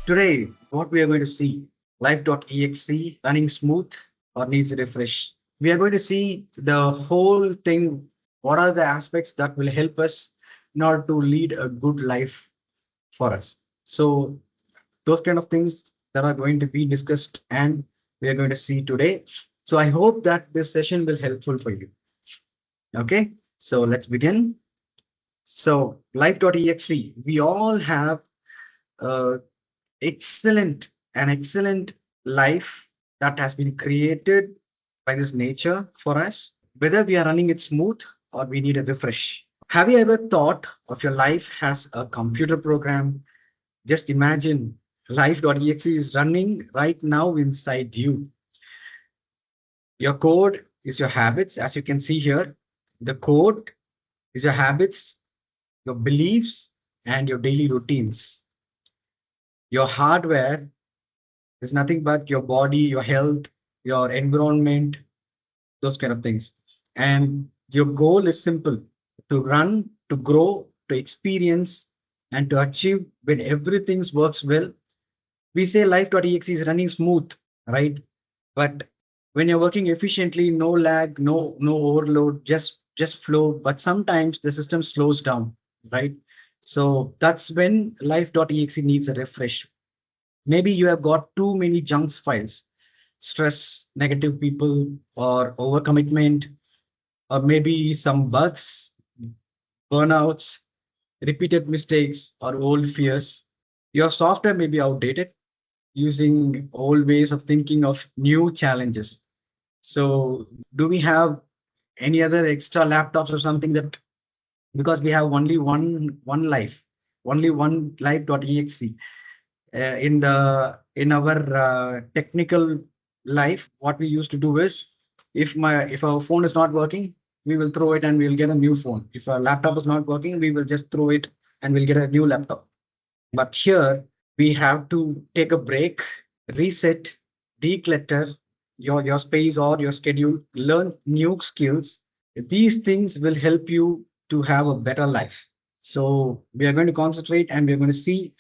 Today, what we are going to see, Life.exe running smooth or needs a refresh. We are going to see the whole thing. What are the aspects that will help us in order to lead a good life for us? So, those kind of things that are going to be discussed and we are going to see today. So, I hope that this session will helpful for you. Okay, so let's begin. So, Life.exe, we all have uh, an excellent life that has been created by this nature for us, whether we are running it smooth or we need a refresh. Have you ever thought of your life as a computer program? Just imagine life.exe is running right now inside you. Your code is your habits, as you can see here. The code is your habits, your beliefs, and your daily routines. Your hardware is nothing but your body, your health, your environment, those kind of things. And your goal is simple: to run, to grow, to experience, and to achieve when everything works well. We say life.exe is running smooth, right? But when you're working efficiently, no lag, no overload, just flow. But sometimes the system slows down, right? So that's when life.exe needs a refresh. Maybe you have got too many junk files, stress, negative people, or overcommitment, or maybe some bugs, burnouts, repeated mistakes, or old fears. Your software may be outdated, using old ways of thinking of new challenges. So, do we have any other extra laptops or something that, because we have only one life, only one life.exe, in our technical life, what we used to do is, if our phone is not working, we will throw it and we will get a new phone. If our laptop is not working, we will just throw it and we'll get a new laptop. But here we have to take a break, reset, declutter your space or your schedule, learn new skills. These things will help you to have a better life. So we are going to concentrate and we are going to see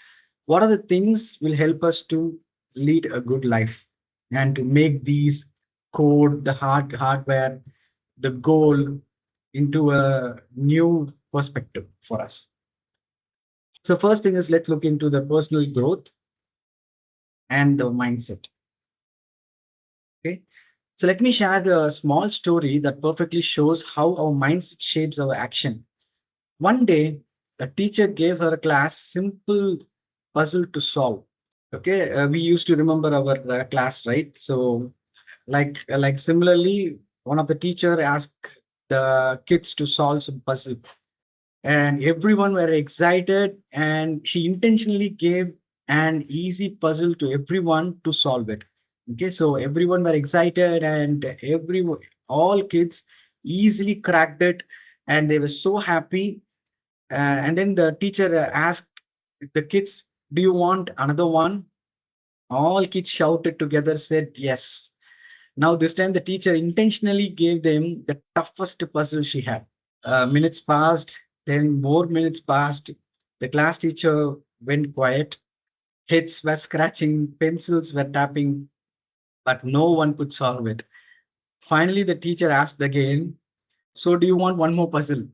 what are the things will help us to lead a good life and to make these code, the hardware, the goal into a new perspective for us. So first thing is, let's look into the personal growth and the mindset. Okay. So let me share a small story that perfectly shows how our mindset shapes our action. One day, a teacher gave her a class simple puzzle to solve. Okay, we used to remember our class, right? So, like similarly, one of the teacher asked the kids to solve some puzzle, and everyone were excited. And she intentionally gave an easy puzzle to everyone to solve it. Okay, so everyone were excited, and all kids easily cracked it, and they were so happy. And then the teacher asked the kids, "Do you want another one?" All kids shouted together, said yes. Now, this time, the teacher intentionally gave them the toughest puzzle she had. Minutes passed, then more minutes passed. The class teacher went quiet. Heads were scratching, pencils were tapping, but no one could solve it. Finally, the teacher asked again, "So, do you want one more puzzle?"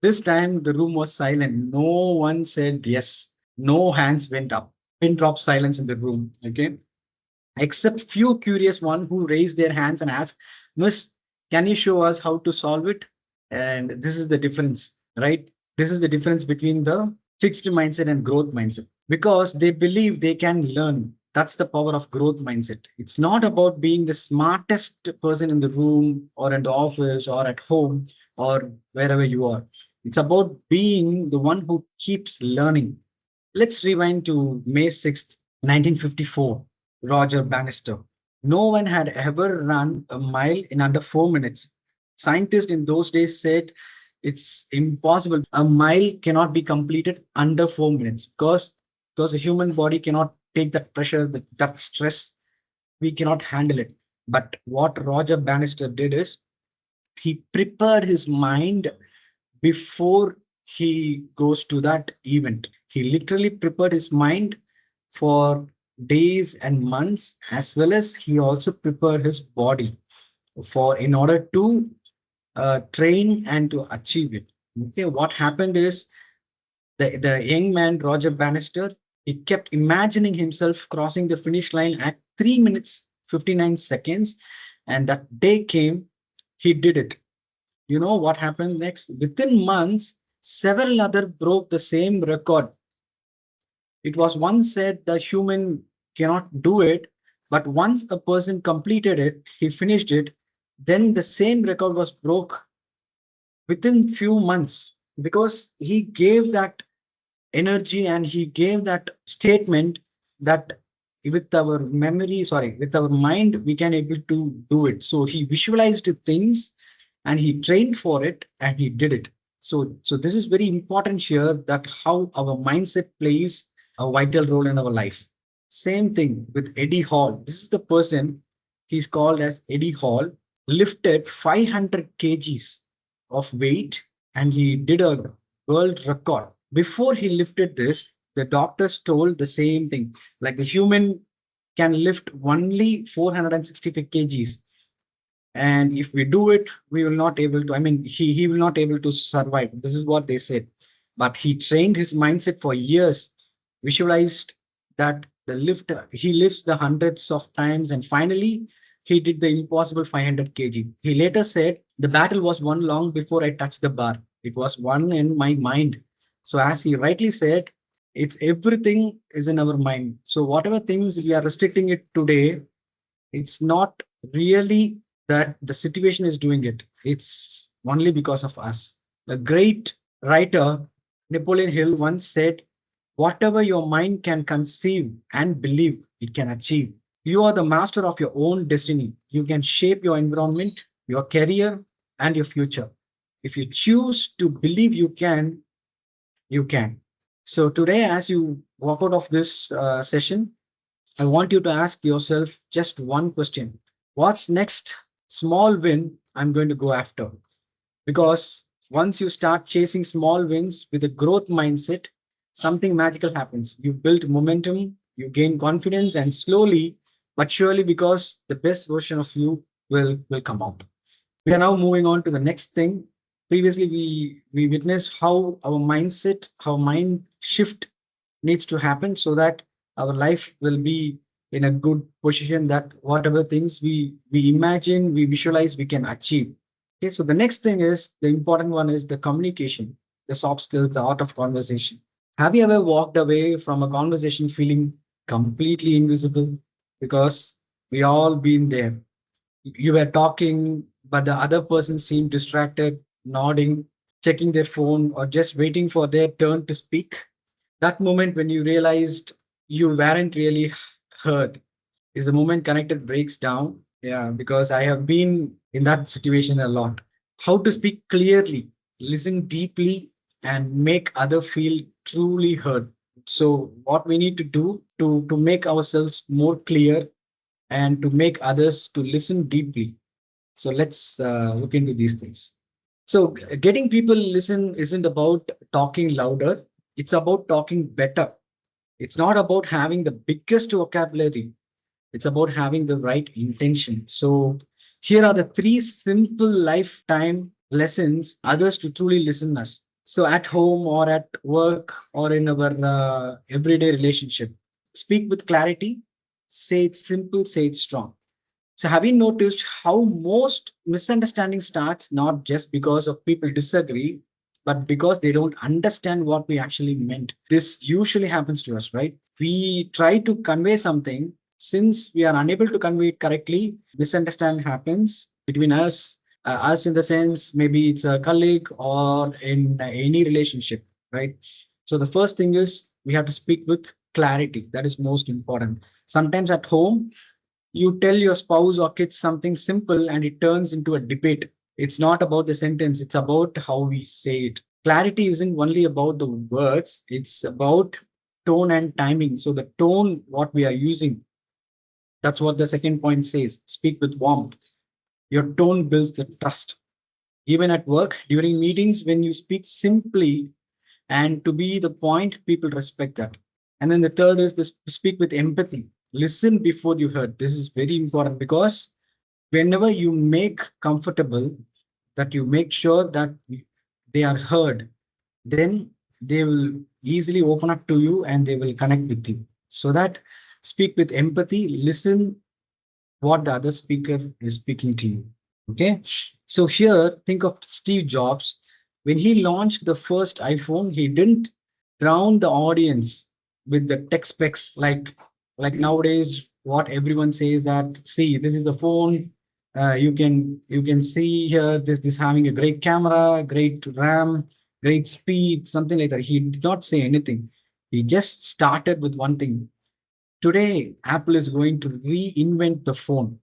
This time, the room was silent. No one said yes. No hands went up. Pin drop silence in the room. Okay. Except few curious one who raised their hands and asked, "Miss, can you show us how to solve it?" And this is the difference, right? This is the difference between the fixed mindset and growth mindset, because they believe they can learn. That's the power of growth mindset. It's not about being the smartest person in the room or in the office or at home or wherever you are. It's about being the one who keeps learning. Let's rewind to May 6th, 1954. Roger Bannister. No one had ever run a mile in under 4 minutes. Scientists in those days said it's impossible. A mile cannot be completed under 4 minutes, because the human body cannot take that pressure, that stress. We cannot handle it. But what Roger Bannister did is, he prepared his mind before he goes to that event. He literally prepared his mind for days and months, as well as he also prepared his body for in order to train and to achieve it. Okay, what happened is the young man, Roger Bannister, he kept imagining himself crossing the finish line at 3 minutes 59 seconds. And that day came, he did it. You know what happened next? Within months, several other broke the same record. It was once said the human cannot do it, but once a person completed it, he finished it, then the same record was broke within few months because he gave that energy and he gave that statement that with our memory, sorry, with our mind, we can able to do it. So he visualized things and he trained for it and he did it. So this is very important here, that how our mindset plays a vital role in our life. Same thing with Eddie Hall. This is the person, he's called as Eddie Hall, lifted 500 kgs of weight and he did a world record. Before he lifted this, the doctors told the same thing. Like the human can lift only 465 kgs. And if we do it, we will not able to, I mean, he will not able to survive. This is what they said. But he trained his mindset for years, visualized that the lift, he lifts the hundreds of times, and finally he did the impossible 500 kg. He later said, the battle was won long before I touched the bar. It was won in my mind. So as he rightly said, it's everything is in our mind. So whatever things we are restricting it today, it's not really that the situation is doing it. It's only because of us. A great writer, Napoleon Hill, once said, whatever your mind can conceive and believe, it can achieve. You are the master of your own destiny. You can shape your environment, your career, and your future. If you choose to believe you can, you can. So today, as you walk out of this session, I want you to ask yourself just one question. What's next small win I'm going to go after? Because once you start chasing small wins with a growth mindset, something magical happens. You build momentum, you gain confidence, and slowly but surely, because the best version of you will come out. We are now moving on to the next thing. Previously, we witnessed how our mindset, how mind shift needs to happen so that our life will be in a good position, that whatever things we imagine, we visualize, we can achieve. Okay, so the next thing is the important one is the communication, the soft skills, the art of conversation. Have you ever walked away from a conversation feeling completely invisible? Because we all been there. You were talking, but the other person seemed distracted, nodding, checking their phone, or just waiting for their turn to speak. That moment when you realized you weren't really heard is the moment connected breaks down. Yeah, because I have been in that situation a lot. How to speak clearly, listen deeply, and make other feel truly heard. So what we need to do to make ourselves more clear and to make others to listen deeply. So let's look into these things. So getting people listen isn't about talking louder. It's about talking better. It's not about having the biggest vocabulary. It's about having the right intention. So here are the three simple lifetime lessons others to truly listen us. So at home or at work or in our everyday relationship, speak with clarity, say it simple, say it strong. So have you noticed how most misunderstanding starts not just because of people disagree, but because they don't understand what we actually meant? This usually happens to us, right? We try to convey something. Since we are unable to convey it correctly, misunderstanding happens between us, us in the sense maybe it's a colleague or in any relationship, right? So the first thing is we have to speak with clarity. That is most important. Sometimes at home, you tell your spouse or kids something simple and it turns into a debate. It's not about the sentence, it's about how we say it. Clarity isn't only about the words, it's about tone and timing. So, the tone, what we are using, that's what the second point says. Speak with warmth. Your tone builds the trust. Even at work, during meetings, when you speak simply and to be the point, people respect that. And then the third is this: speak with empathy. Listen before you hurt. This is very important because whenever you make comfortable, that you make sure that they are heard, then they will easily open up to you and they will connect with you. So that speak with empathy, listen what the other speaker is speaking to you. Okay. So here, think of Steve Jobs. When he launched the first iPhone, he didn't drown the audience with the tech specs like nowadays. What everyone says that, see, this is the phone. You can see here this having a great camera, great RAM, great speed, something like that. He did not say anything. He just started with one thing. Today, Apple is going to reinvent the phone.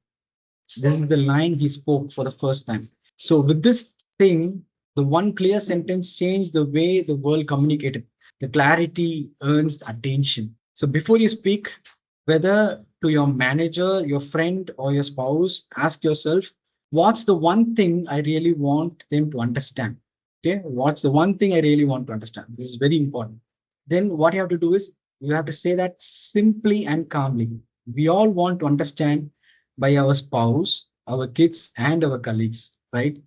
This is the line he spoke for the first time. So, with this thing, the one clear sentence changed the way the world communicated. The clarity earns attention. So, before you speak, whether to your manager, your friend, or your spouse, ask yourself, what's the one thing I really want them to understand? Okay, what's the one thing I really want to understand? This is very important. Then, what you have to do is you have to say that simply and calmly. We all want to understand by our spouse, our kids, and our colleagues, right?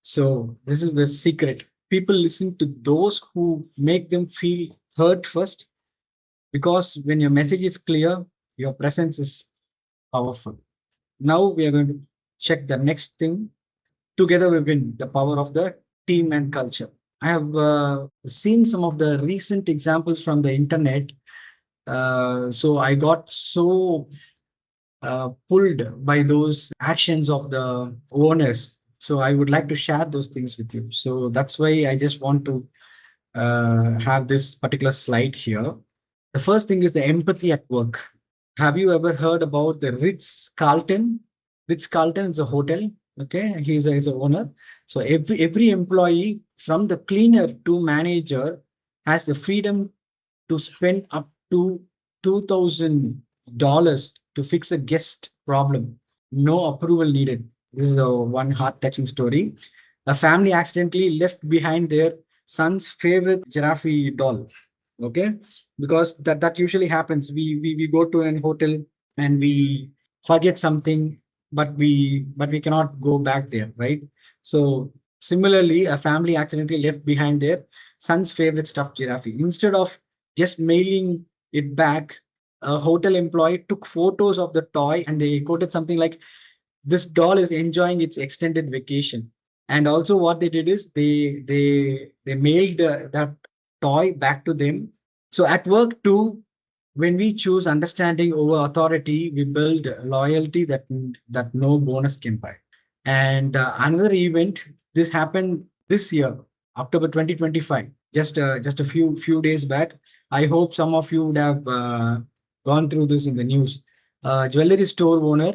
So, this is the secret. People listen to those who make them feel heard first, because when your message is clear, your presence is powerful. Now, we are going to check the next thing. Together, we win: the power of the team and culture. I have seen some of the recent examples from the internet. So, I got so pulled by those actions of the owners. So I would like to share those things with you. So that's why I just want to have this particular slide here. The first thing is the empathy at work. Have you ever heard about the Ritz Carlton? Ritz Carlton is a hotel. Okay, he's a owner. So every employee, from the cleaner to manager, has the freedom to spend up to $2,000 to fix a guest problem. No approval needed. This is a one heart touching story. A family accidentally left behind their son's favorite giraffe doll. Okay, because that usually happens. We go to an hotel and we forget something, but we cannot go back there, right? So similarly, a family accidentally left behind their son's favorite stuffed giraffe. Instead of just mailing it back, a hotel employee took photos of the toy and they quoted something like, "This doll is enjoying its extended vacation." And also, what they did is they mailed that toy back to them. So at work too, when we choose understanding over authority, we build loyalty that no bonus can buy. And another event, this happened this year, October 2025, just a few days back. I hope some of you would have gone through this in the news. Jewelry store owner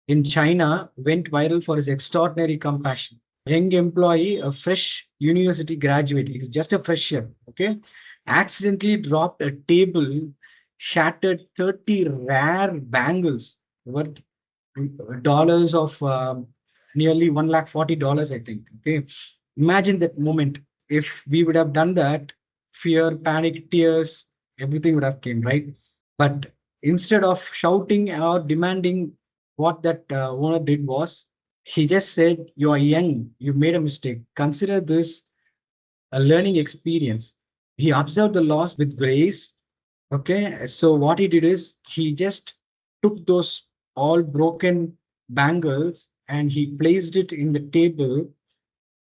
in China went viral for his extraordinary compassion. Young employee, a fresh university graduate, he's just a fresher, okay, accidentally dropped a table, shattered 30 rare bangles worth dollars of nearly $140, I think. Okay, imagine that moment. If we would have done that, fear, panic, tears, everything would have came, right? But instead of shouting or demanding, what that owner did was he just said, "You are young, you made a mistake. Consider this a learning experience." He observed the loss with grace. Okay, so what he did is he just took those all broken bangles and he placed it in the table,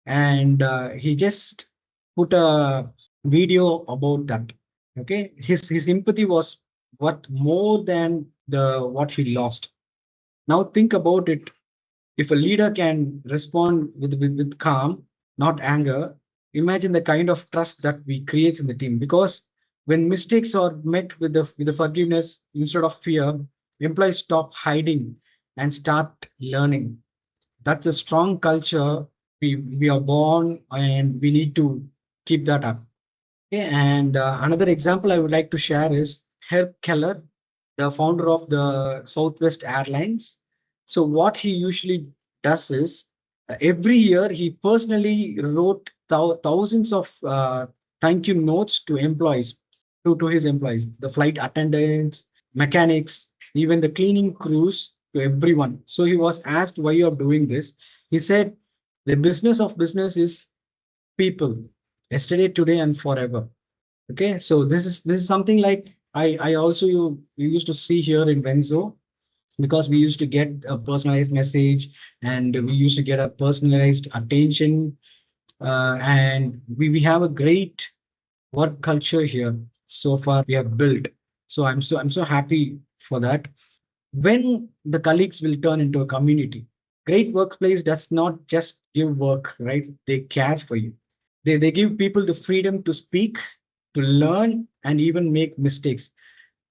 and he just put a video about that. Okay, his empathy was worth more than the what he lost. Now think about it. If a leader can respond with calm, not anger, imagine the kind of trust that we create in the team. Because when mistakes are met with the forgiveness instead of fear, employees stop hiding and start learning. That's a strong culture. We are born and we need to keep that up. Okay, and another example I would like to share is Herb Keller, the founder of the Southwest Airlines. So what he usually does is every year he personally wrote thousands of thank you notes to employees. to his employees, the flight attendants, mechanics, even the cleaning crews, to everyone. So he was asked why you are doing this. He said, the business of business is people, yesterday, today, and forever. Okay, so this is something like I also you used to see here in Venzo, because we used to get a personalized message, and we used to get a personalized attention, and we have a great work culture here so far we have built. So I'm so happy for that. When the colleagues will turn into a community, great workplace does not just give work, right? They care for you. They give people the freedom to speak, to learn, and even make mistakes,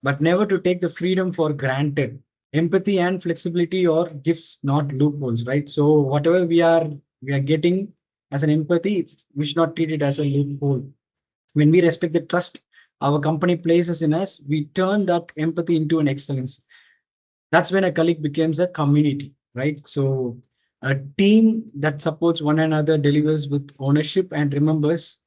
but never to take the freedom for granted. Empathy and flexibility are gifts, not loopholes, right? So whatever we are getting as an empathy, we should not treat it as a loophole. When we respect the trust our company places in us, we turn that empathy into an excellence. That's when a colleague becomes a community, right? So a team that supports one another, delivers with ownership, and remembers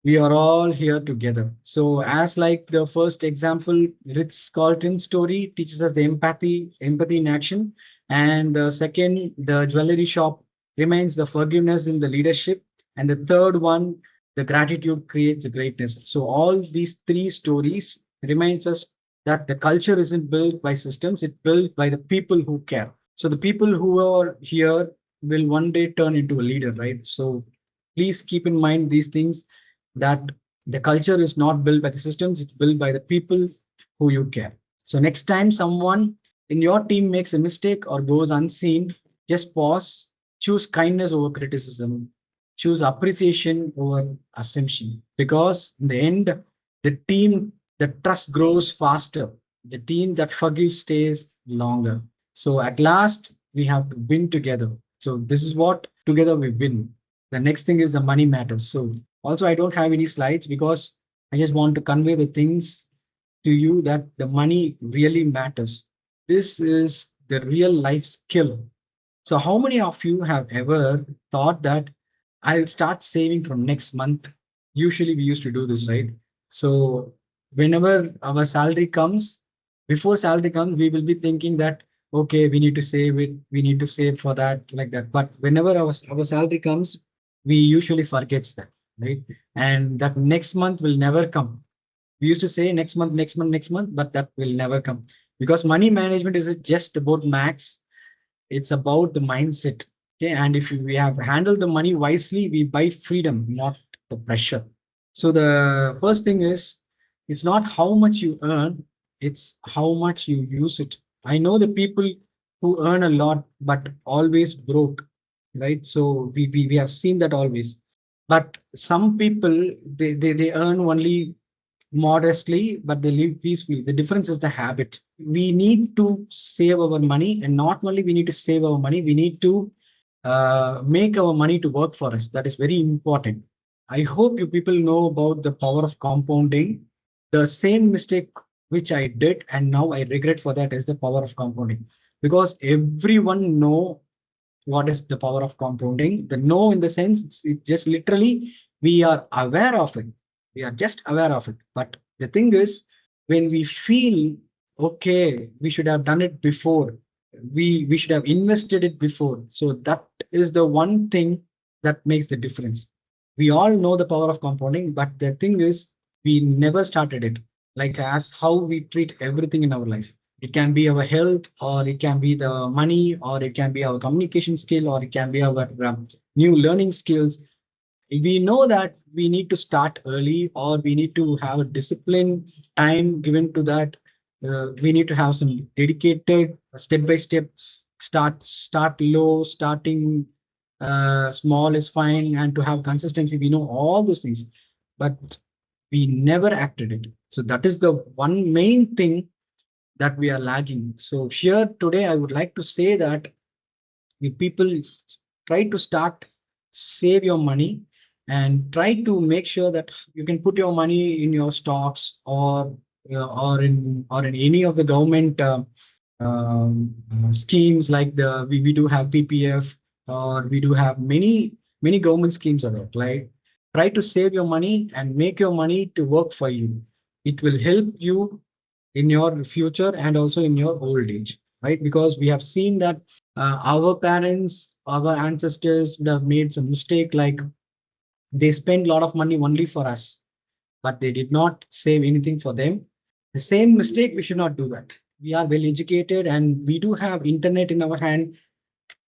we are all here together. So, as like the first example, Ritz Carlton story teaches us the empathy in action. And the second, the jewelry shop remains the forgiveness in the leadership. And the third one, the gratitude creates the greatness. So, all these three stories reminds us that the culture isn't built by systems, it's built by the people who care. So, the people who are here will one day turn into a leader, right? So, please keep in mind these things, that the culture is not built by the systems, it's built by the people who you care. So next time someone in your team makes a mistake or goes unseen, just pause, choose kindness over criticism, choose appreciation over assumption. Because in the end, the team that trust grows faster, the team that forgives stays longer. So at last, we have to win together. So this is what together we win. The next thing is the money matters. So also, I don't have any slides because I just want to convey the things to you, that the money really matters. This is the real life skill. So, how many of you have ever thought that I'll start saving from next month? Usually, we used to do this, right? So, whenever our salary comes, before salary comes, we will be thinking that, okay, we need to save it, we need to save for that, like that. But whenever our salary comes, we usually forgets that, right? And that next month will never come. We used to say next month, next month, next month, but that will never come, because money management is just about max. It's about the mindset. Okay. And if we have handled the money wisely, we buy freedom, not the pressure. So the first thing is, it's not how much you earn, it's how much you use it. I know the people who earn a lot but always broke, right? So we have seen that always. But some people, they earn only modestly, but they live peacefully. The difference is the habit. We need to save our money, and not only we need to save our money, we need to make our money to work for us. That is very important. I hope you people know about the power of compounding. The same mistake which I did and now I regret for that is the power of compounding, because everyone know what is the power of compounding. The know in the sense, it's just literally we are aware of it. We are just aware of it. But the thing is, when we feel okay, we should have done it before. We should have invested it before. So that is the one thing that makes the difference. We all know the power of compounding, but the thing is, we never started it. Like as how we treat everything in our life. It can be our health, or it can be the money, or it can be our communication skill, or it can be our new learning skills. We know that we need to start early, or we need to have a discipline time given to that. We need to have some dedicated step by step. Start low, starting small is fine, and to have consistency. We know all those things, but we never acted it. So that is the one main thing that we are lagging. So here today, I would like to say that we people try to start save your money, and try to make sure that you can put your money in your stocks, or in any of the government schemes, like we do have PPF, or we do have many government schemes are there, right? Try to save your money and make your money to work for you. It will help you in your future and also in your old age, right? Because we have seen that our parents, our ancestors would have made some mistake, like they spent a lot of money only for us, but they did not save anything for them. The same mistake, we should not do that. We are well educated and we do have internet in our hand.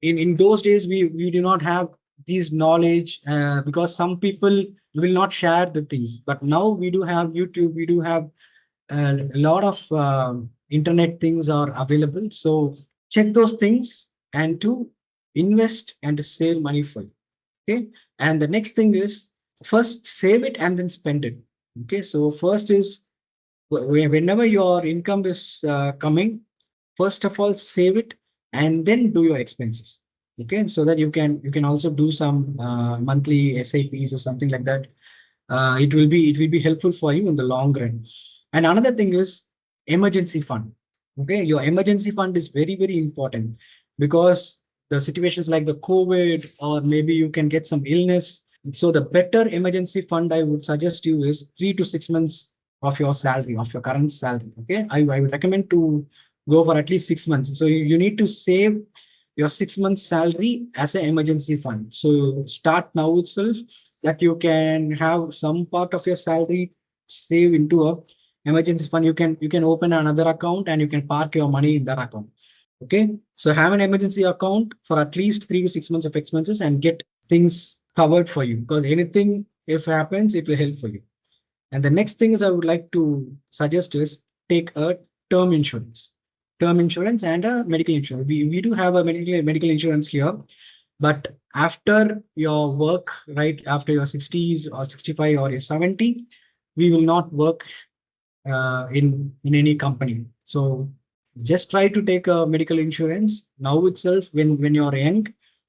In those days, we do not have these knowledge, because some people will not share the things. But now we do have YouTube, we do have a lot of internet things are available. So check those things and to invest and to save money for you. Okay. And the next thing is, first save it and then spend it. Okay. So first is, whenever your income is coming, first of all save it and then do your expenses. Okay. So that you can also do some monthly SIPs or something like that. It will be helpful for you in the long run. And another thing is emergency fund. Okay, your emergency fund is very, very important, because the situations like the COVID, or maybe you can get some illness. So the better emergency fund I would suggest you is 3 to 6 months of your salary, of your current salary. Okay, I would recommend to go for at least 6 months. So you need to save your 6 months salary as an emergency fund. So start now itself, that you can have some part of your salary save into a emergency fund. You can open another account and you can park your money in that account. Okay, so have an emergency account for at least 3 to 6 months of expenses and get things covered for you, because anything if happens, it will help for you. And the next thing is I would like to suggest is take a term insurance. Term insurance and a medical insurance. We do have a medical insurance here, but after your work, right, after your 60s or 65 or your 70, we will not work in any company. So just try to take a medical insurance now itself when you're young,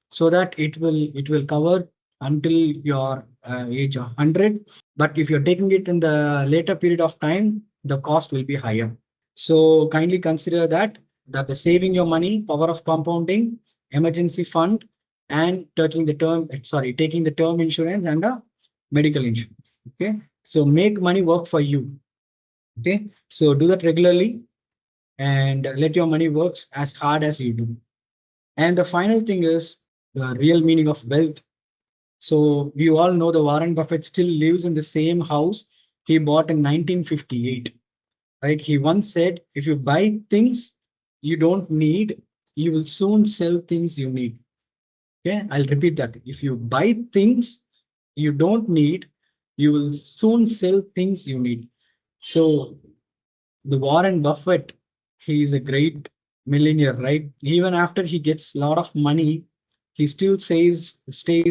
so that it will cover until your age of 100. But if you're taking it in the later period of time, the cost will be higher. So kindly consider that the saving your money, power of compounding, emergency fund, and taking the term insurance and a medical insurance. Okay, so make money work for you. Okay, so do that regularly and let your money works as hard as you do. And the final thing is the real meaning of wealth. So you all know the Warren Buffett still lives in the same house he bought in 1958, right? He once said, if you buy things you don't need, you will soon sell things you need. Okay, I'll repeat that. If you buy things you don't need, you will soon sell things you need. So the Warren Buffett, he is a great millionaire, right? Even after he gets a lot of money, he still stays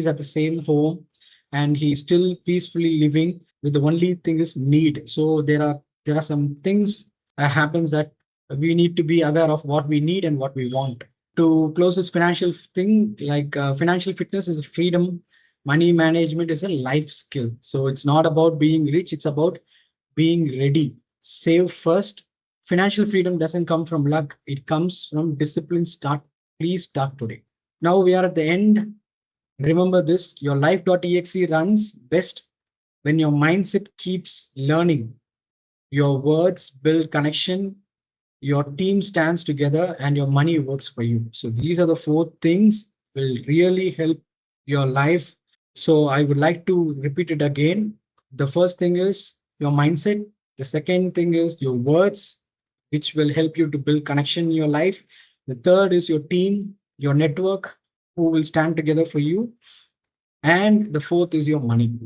at the same home, and he's still peacefully living with the only thing is need. So there are some things happens that we need to be aware of what we need and what we want. To close this financial thing, like financial fitness is freedom, money management is a life skill. So it's not about being rich, it's about being ready. Save first. Financial freedom doesn't come from luck, it comes from discipline. Please start today. Now we are at the end. Remember this, your life.exe runs best when your mindset keeps learning, your words build connection, your team stands together, and your money works for you. So these are the 4 things will really help your life. So I would like to repeat it again. The first thing is your mindset. The second thing is your words, which will help you to build connection in your life. The third is your team, your network, who will stand together for you. And the fourth is your money.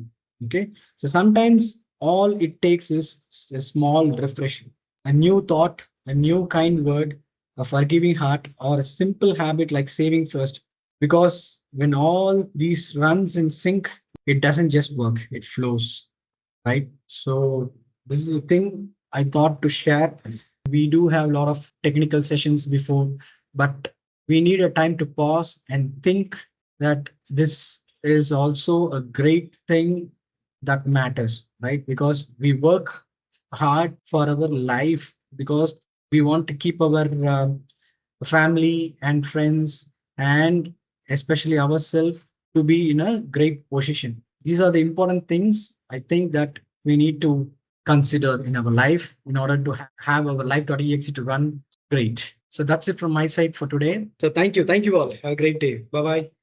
Okay. So sometimes all it takes is a small refresh, a new thought, a new kind word, a forgiving heart, or a simple habit like saving first. Because when all these runs in sync, it doesn't just work, it flows, right? So this is a thing I thought to share. We do have a lot of technical sessions before, but we need a time to pause and think that this is also a great thing that matters, right? Because we work hard for our life, because we want to keep our family and friends, and especially ourselves, to be in a great position. These are the important things I think that we need to consider in our life in order to have our life.exe to run great. So that's it from my side for today. So thank you. Thank you all. Have a great day. Bye bye.